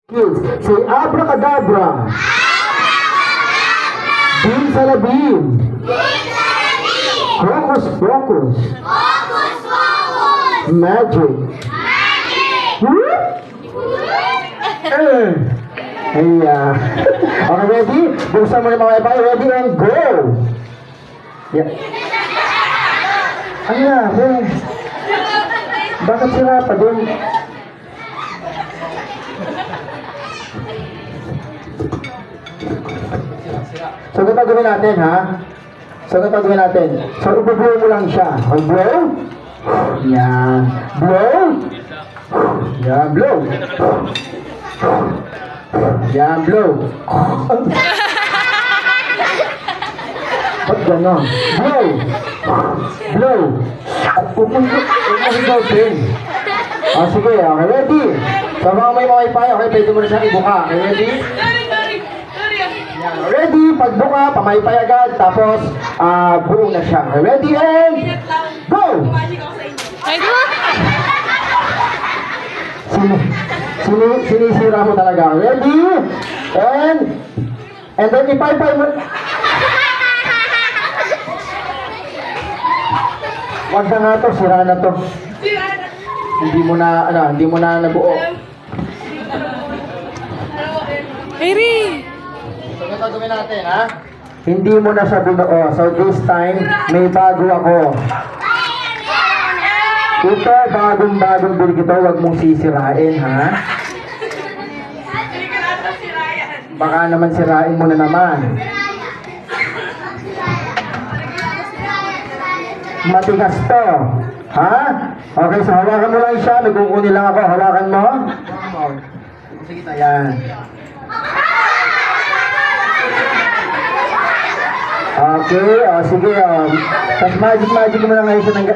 Kids, say abracadabra. Bin salabim. Hocus pocus. Magic. Ayan. Okay, ready? Buksan mo na mga wifi. Ready and go. Yeah. Ano na? Bakit sira pa dun? So, ito gawin natin, ha? So, ito gawin natin. So, ibublow mo lang siya. Okay, blow. Yan. Blow. Yan, blow. Yan, blow. Ba't gano'n? Blow. Blow. Huwag din. O, sige. Okay, ready? So, mga may wifi, okay, pwede mo na siyang ibuka. Okay, ready? Yan, ready? Pagbuka, pamaypay agad, tapos, buo na siya. Okay, ready and go! Sinisira mo talaga. Ready? And then ipaypay mo. Wag na nga to, sira na to. Hindi mo na nabuo. Eri! So, ito gawin natin, ha? Hindi mo na siya binuo. So, this time, may bago ako. Ito, bagong bilig ito. Huwag mong sisirain, ha? Baka naman sirain mo na naman. Matigas to. Ha? Okay, so hawakan mo lang siya. Nagkukunin lang ako. Hawakan mo. Sige, ayan. Okay, sige. Tapos magic mo na ngayon siya ng...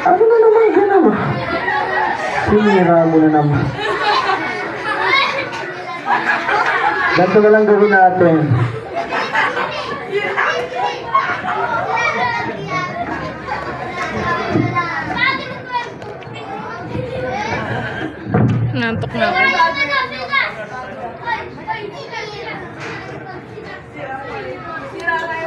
Ano na naman gano'n? Sinira mo na naman. Ganito na lang gawin natin. Nantok na ako.